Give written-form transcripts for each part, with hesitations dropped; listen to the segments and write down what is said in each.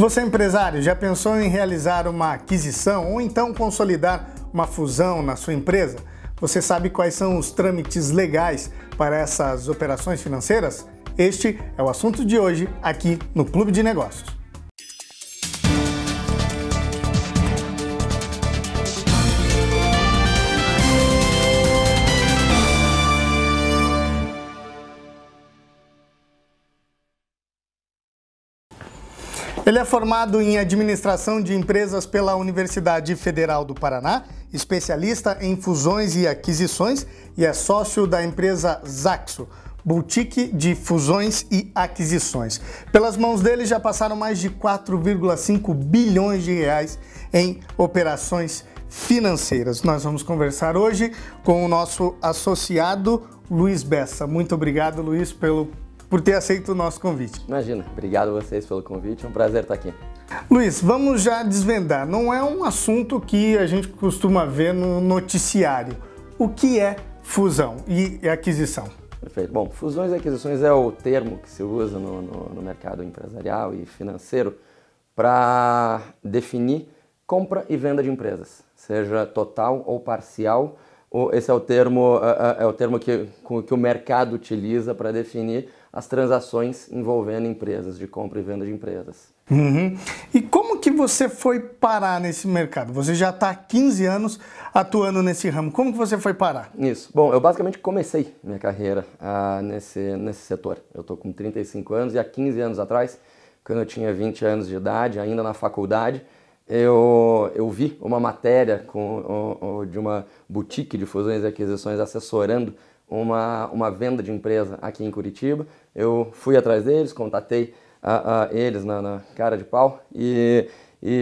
Você, empresário, já pensou em realizar uma aquisição ou então consolidar uma fusão na sua empresa? Você sabe quais são os trâmites legais para essas operações financeiras? Este é o assunto de hoje aqui no Clube de Negócios. Ele é formado em Administração de Empresas pela Universidade Federal do Paraná, especialista em fusões e aquisições e é sócio da empresa Zaxo, boutique de fusões e aquisições. Pelas mãos dele já passaram mais de 4,5 bilhões de reais em operações financeiras. Nós vamos conversar hoje com o nosso associado Luiz Bessa. Muito obrigado, Luiz, por ter aceito o nosso convite. Imagina, obrigado a vocês pelo convite, é um prazer estar aqui. Luiz, vamos já desvendar, não é um assunto que a gente costuma ver no noticiário. O que é fusão e aquisição? Perfeito. Bom, fusões e aquisições é o termo que se usa no mercado empresarial e financeiro para definir compra e venda de empresas, seja total ou parcial. Esse é o termo que o mercado utiliza para definir as transações envolvendo empresas, de compra e venda de empresas. Uhum. E como que você foi parar nesse mercado? Você já está há 15 anos atuando nesse ramo. Como que você foi parar? Isso. Bom, eu basicamente comecei minha carreira nesse setor. Eu estou com 35 anos e há 15 anos atrás, quando eu tinha 20 anos de idade, ainda na faculdade, eu vi uma matéria de uma boutique de fusões e aquisições assessorando uma venda de empresa aqui em Curitiba. Eu fui atrás deles, contatei eles na cara de pau e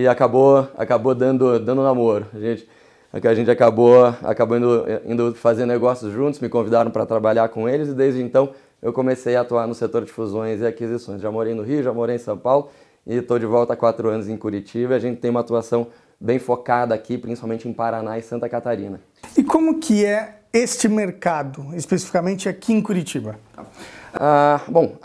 acabou dando namoro. A gente acabou indo fazer negócios juntos, me convidaram para trabalhar com eles e desde então eu comecei a atuar no setor de fusões e aquisições. Já morei no Rio, já morei em São Paulo e estou de volta há 4 anos em Curitiba. A gente tem uma atuação bem focada aqui, principalmente em Paraná e Santa Catarina. E como que é este mercado, especificamente aqui em Curitiba? Bom,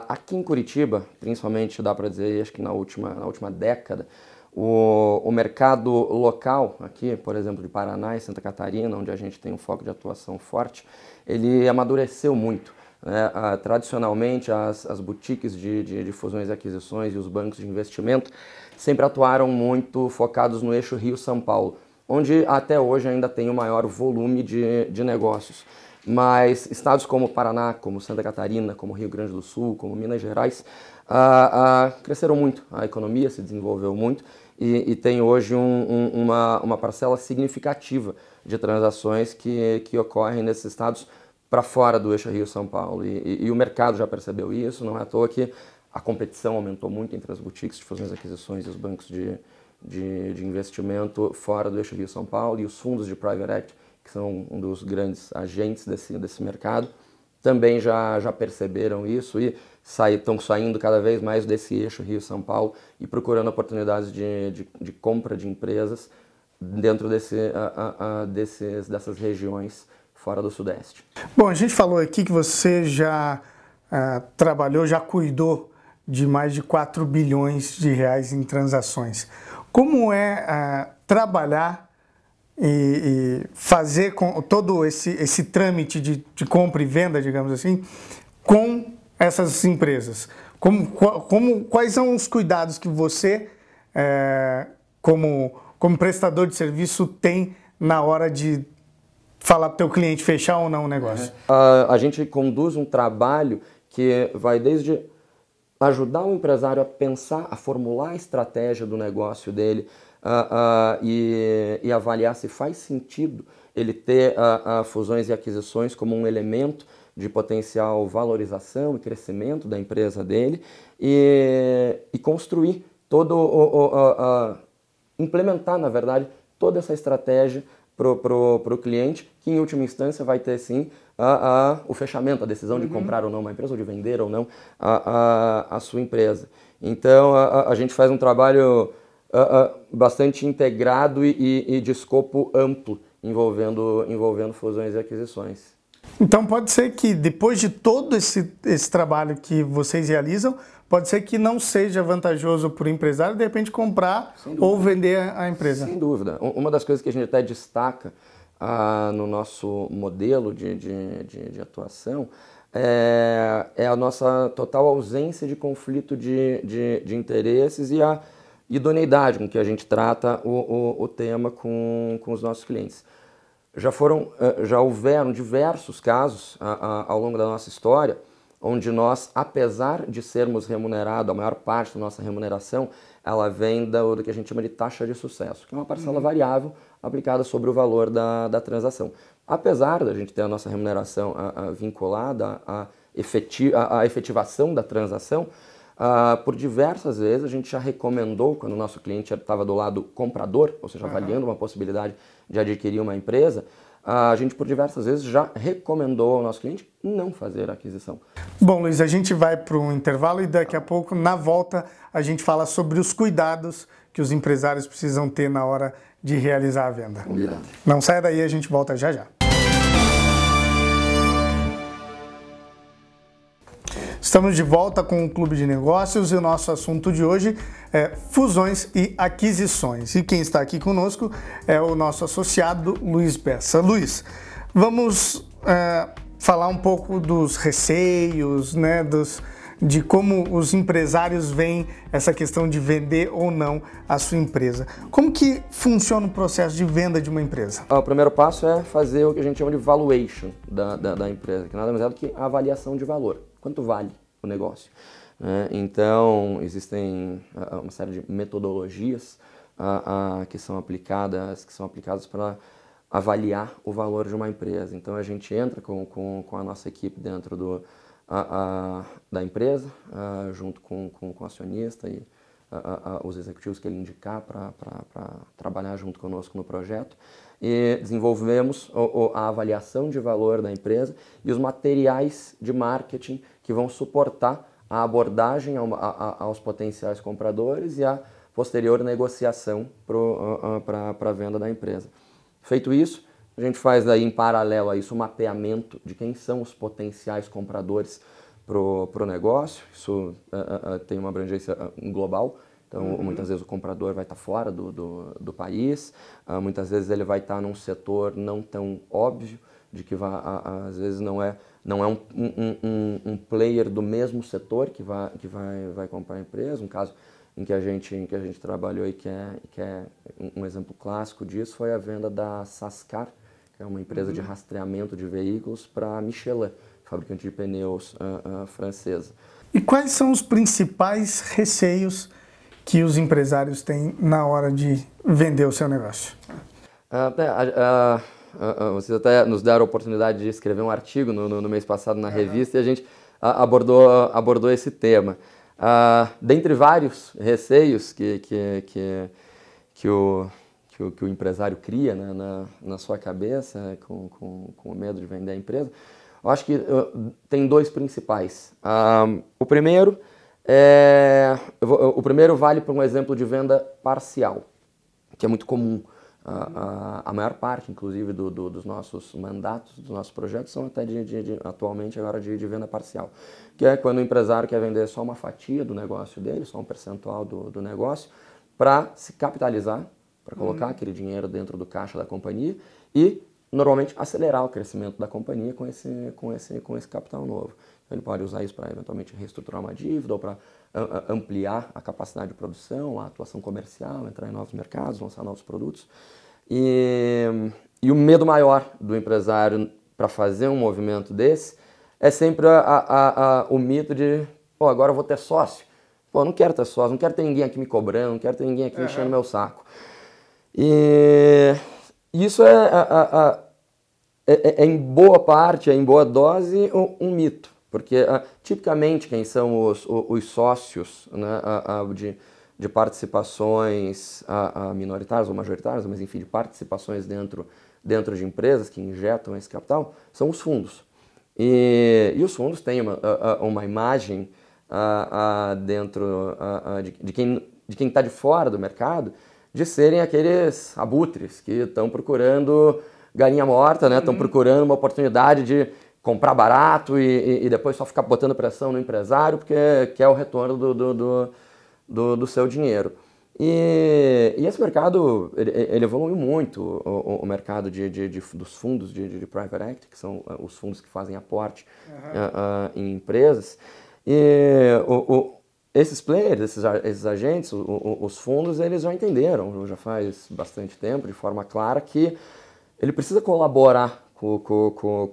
aqui em Curitiba, principalmente dá para dizer, acho que na última década, o mercado local aqui, por exemplo, de Paraná e Santa Catarina, onde a gente tem um foco de atuação forte, ele amadureceu muito. Né? Tradicionalmente, as boutiques de fusões e aquisições e os bancos de investimento sempre atuaram muito focados no eixo Rio-São Paulo, onde até hoje ainda tem o maior volume de negócios. Mas estados como Paraná, como Santa Catarina, como Rio Grande do Sul, como Minas Gerais, cresceram muito, a economia se desenvolveu muito e tem hoje uma parcela significativa de transações que ocorrem nesses estados para fora do eixo Rio-São Paulo. E o mercado já percebeu isso, não é à toa que a competição aumentou muito entre as boutiques de fusões e aquisições e os bancos de investimento fora do eixo Rio-São Paulo e os fundos de Private Equity, que são um dos grandes agentes desse mercado, também já perceberam isso e estão saindo cada vez mais desse eixo Rio-São Paulo e procurando oportunidades de compra de empresas dentro dessas regiões fora do Sudeste. Bom, a gente falou aqui que você já trabalhou, já cuidou de mais de 4 bilhões de reais em transações. Como é trabalhar e fazer todo esse trâmite de compra e venda, digamos assim, com essas empresas? Quais são os cuidados que você, como prestador de serviço, tem na hora de falar para o teu cliente fechar ou não o negócio? A gente conduz um trabalho que vai desde ajudar o empresário a pensar, a formular a estratégia do negócio dele e avaliar se faz sentido ele ter fusões e aquisições como um elemento de potencial valorização e crescimento da empresa dele e construir implementar, na verdade, toda essa estratégia para o cliente, que em última instância vai ter sim o fechamento, a decisão de comprar ou não uma empresa, ou de vender ou não a sua empresa. Então a gente faz um trabalho bastante integrado e de escopo amplo, envolvendo fusões e aquisições. Então pode ser que depois de todo esse trabalho que vocês realizam, pode ser que não seja vantajoso para o empresário, de repente, comprar ou vender a empresa. Sem dúvida. Uma das coisas que a gente até destaca no nosso modelo de atuação é a nossa total ausência de conflito de interesses e a idoneidade com que a gente trata o tema com os nossos clientes. Já houveram diversos casos ao longo da nossa história onde nós, apesar de sermos remunerados, a maior parte da nossa remuneração, ela vem do que a gente chama de taxa de sucesso, que é uma parcela variável aplicada sobre o valor da transação. Apesar da gente ter a nossa remuneração vinculada à efetivação da transação, por diversas vezes a gente já recomendou, quando o nosso cliente estava do lado comprador, ou seja, avaliando uma possibilidade de adquirir uma empresa, a gente por diversas vezes já recomendou ao nosso cliente não fazer a aquisição. Bom, Luiz, a gente vai para um intervalo e daqui a pouco, na volta, a gente fala sobre os cuidados que os empresários precisam ter na hora de realizar a venda. Combinado. Não saia daí, a gente volta já já. Estamos de volta com o Clube de Negócios e o nosso assunto de hoje é fusões e aquisições. E quem está aqui conosco é o nosso associado Luiz Bessa. Luiz, vamos falar um pouco dos receios, né, de como os empresários veem essa questão de vender ou não a sua empresa. Como que funciona o processo de venda de uma empresa? O primeiro passo é fazer o que a gente chama de valuation da empresa, que nada mais é do que a avaliação de valor. Quanto vale o negócio? Então, existem uma série de metodologias que são aplicadas para avaliar o valor de uma empresa. Então, a gente entra com a nossa equipe dentro da empresa, junto com o acionista e os executivos que ele indicar para trabalhar junto conosco no projeto, e desenvolvemos a avaliação de valor da empresa e os materiais de marketing que vão suportar a abordagem aos potenciais compradores e a posterior negociação para a venda da empresa. Feito isso, a gente faz daí em paralelo a isso um mapeamento de quem são os potenciais compradores para o negócio. Isso tem uma abrangência global. Então, muitas vezes o comprador vai estar fora do país, muitas vezes ele vai estar num setor não tão óbvio, de que às vezes não é um player do mesmo setor que vai comprar a empresa. Um caso em que a gente trabalhou e que é um exemplo clássico disso foi a venda da Sascar, que é uma empresa de rastreamento de veículos, para a Michelin, fabricante de pneus francesa. E quais são os principais receios que os empresários têm na hora de vender o seu negócio? Vocês até nos deram a oportunidade de escrever um artigo no mês passado na revista e a gente abordou esse tema. Dentre vários receios que o empresário cria, né, na sua cabeça, com o medo de vender a empresa, eu acho que tem dois principais. O primeiro vale para um exemplo de venda parcial, que é muito comum. A maior parte, inclusive, dos nossos mandatos, dos nossos projetos, são até atualmente agora de venda parcial, que é quando o empresário quer vender só uma fatia do negócio dele, só um percentual do negócio, para se capitalizar, para colocar aquele dinheiro dentro do caixa da companhia e, normalmente, acelerar o crescimento da companhia com esse capital novo. Então, ele pode usar isso para, eventualmente, reestruturar uma dívida ou para ampliar a capacidade de produção, a atuação comercial, entrar em novos mercados, lançar novos produtos. E o medo maior do empresário para fazer um movimento desse é sempre o mito de, pô, agora eu vou ter sócio. Pô, não quero ter sócio, não quero ter ninguém aqui me cobrando, não quero ter ninguém aqui enchendo meu saco. E isso é em boa parte, em boa dose, um mito. Porque, tipicamente, quem são os sócios, né, de participações minoritárias ou majoritárias, mas, enfim, de participações dentro de empresas que injetam esse capital, são os fundos. E os fundos têm uma imagem dentro de quem está de fora do mercado, de serem aqueles abutres que estão procurando galinha morta, né? Estão procurando uma oportunidade de comprar barato e depois só ficar botando pressão no empresário porque quer o retorno do seu dinheiro. E esse mercado, ele evoluiu muito, o mercado dos fundos de private equity, que são os fundos que fazem aporte em empresas. E esses players, esses agentes, os fundos, eles já entenderam, já faz bastante tempo, de forma clara, que ele precisa colaborar com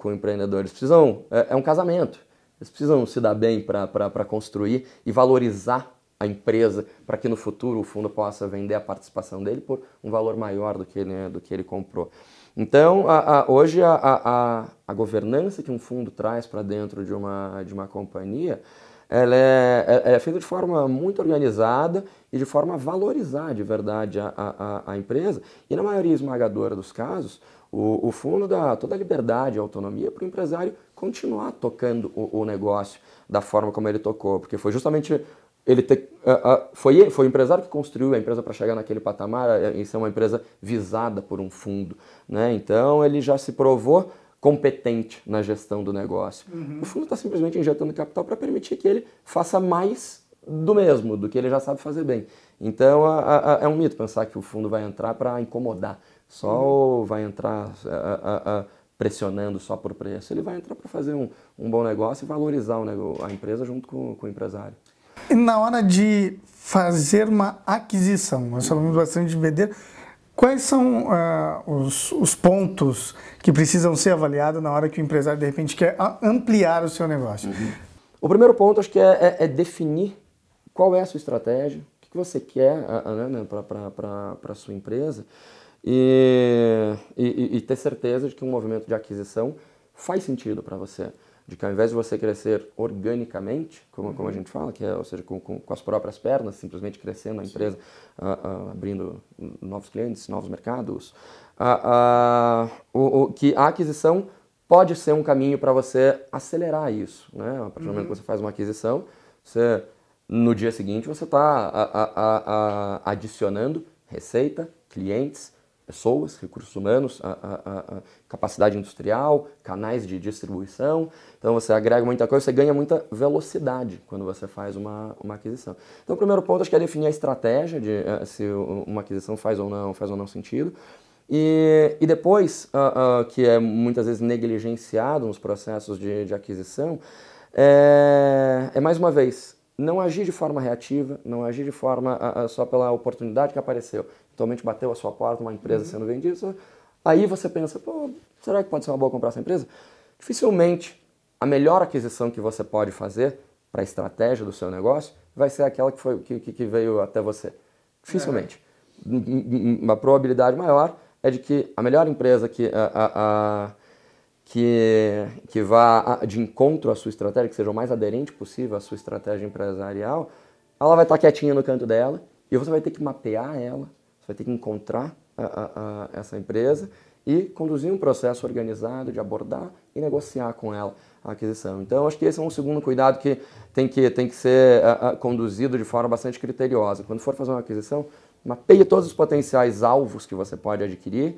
o empreendedor. Eles precisam, é um casamento, eles precisam se dar bem para construir e valorizar a empresa para que no futuro o fundo possa vender a participação dele por um valor maior do que ele comprou. Então, hoje a governança que um fundo traz para dentro de uma companhia, ela é feita de forma muito organizada e de forma a valorizar de verdade a empresa. E na maioria esmagadora dos casos, o fundo dá toda a liberdade e autonomia para o empresário continuar tocando o negócio da forma como ele tocou, porque foi justamente foi o empresário que construiu a empresa para chegar naquele patamar e ser uma empresa visada por um fundo, né? Então ele já se provou competente na gestão do negócio. O fundo está simplesmente injetando capital para permitir que ele faça mais do mesmo, do que ele já sabe fazer bem. Então é um mito pensar que o fundo vai entrar para incomodar, só vai entrar pressionando só por preço. Ele vai entrar para fazer um bom negócio e valorizar a empresa junto com o empresário. E na hora de fazer uma aquisição, nós falamos bastante de vender, quais são os pontos que precisam ser avaliados na hora que o empresário de repente quer ampliar o seu negócio? O primeiro ponto acho que é definir qual é a sua estratégia, o que você quer para a sua empresa e ter certeza de que um movimento de aquisição faz sentido para você. De que ao invés de você crescer organicamente, como a gente fala, que é, ou seja, com as próprias pernas, simplesmente crescendo a empresa, abrindo novos clientes, novos mercados, que a aquisição pode ser um caminho para você acelerar isso, né? A partir do momento que você faz uma aquisição, no dia seguinte você está adicionando receita, clientes, pessoas, recursos humanos, capacidade industrial, canais de distribuição. Então você agrega muita coisa, você ganha muita velocidade quando você faz uma aquisição. Então o primeiro ponto acho que é definir a estratégia de se uma aquisição faz ou não sentido. E depois, que é muitas vezes negligenciado nos processos de aquisição, é mais uma vez, não agir de forma reativa, não agir de forma só pela oportunidade que apareceu. Atualmente bateu a sua porta uma empresa sendo vendida, aí você pensa, pô, será que pode ser uma boa comprar essa empresa? Dificilmente a melhor aquisição que você pode fazer para a estratégia do seu negócio vai ser aquela que veio até você. Dificilmente. Uma probabilidade maior é de que a melhor empresa que vá de encontro à sua estratégia, que seja o mais aderente possível à sua estratégia empresarial, ela vai estar quietinha no canto dela e você vai ter que mapear ela, você vai ter que encontrar essa empresa e conduzir um processo organizado de abordar e negociar com ela a aquisição. Então, acho que esse é um segundo cuidado que tem que ser conduzido de forma bastante criteriosa. Quando for fazer uma aquisição, mapeie todos os potenciais alvos que você pode adquirir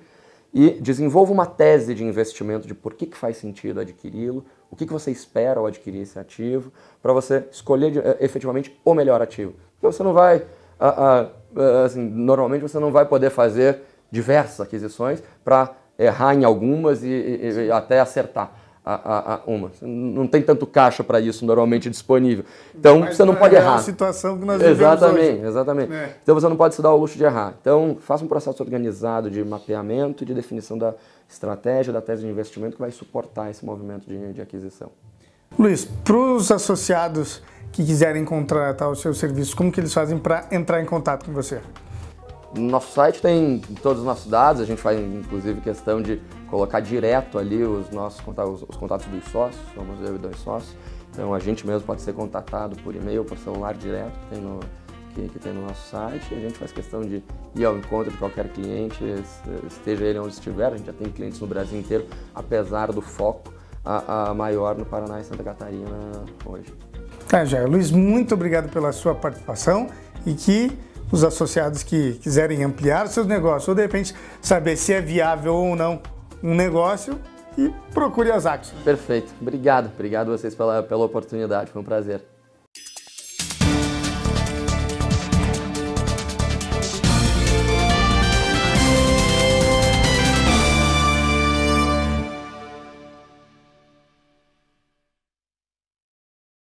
e desenvolva uma tese de investimento de por que faz sentido adquiri-lo, o que você espera ao adquirir esse ativo, para você escolher efetivamente o melhor ativo. Porque você não vai, assim, normalmente você não vai poder fazer diversas aquisições para errar em algumas e até acertar uma. Você não tem tanto caixa para isso normalmente disponível. Então você não pode errar. É a situação que nós vivemos hoje. Exatamente. Então você não pode se dar o luxo de errar. Então faça um processo organizado de mapeamento e de definição da estratégia, da tese de investimento que vai suportar esse movimento de aquisição. Luiz, para os associados que quiserem contratar o seu serviço, como que eles fazem para entrar em contato com você? No nosso site tem todos os nossos dados, a gente faz inclusive questão de colocar direto ali os contatos dos sócios, somos eu e 2 sócios, então a gente mesmo pode ser contatado por e-mail, por celular direto que tem no nosso site, e a gente faz questão de ir ao encontro de qualquer cliente, esteja ele onde estiver, a gente já tem clientes no Brasil inteiro, apesar do foco maior no Paraná e Santa Catarina hoje. Tá, já. Luiz, muito obrigado pela sua participação e que os associados que quiserem ampliar os seus negócios ou de repente saber se é viável ou não um negócio, e procure a Zaxxon. Perfeito. Obrigado a vocês pela oportunidade. Foi um prazer.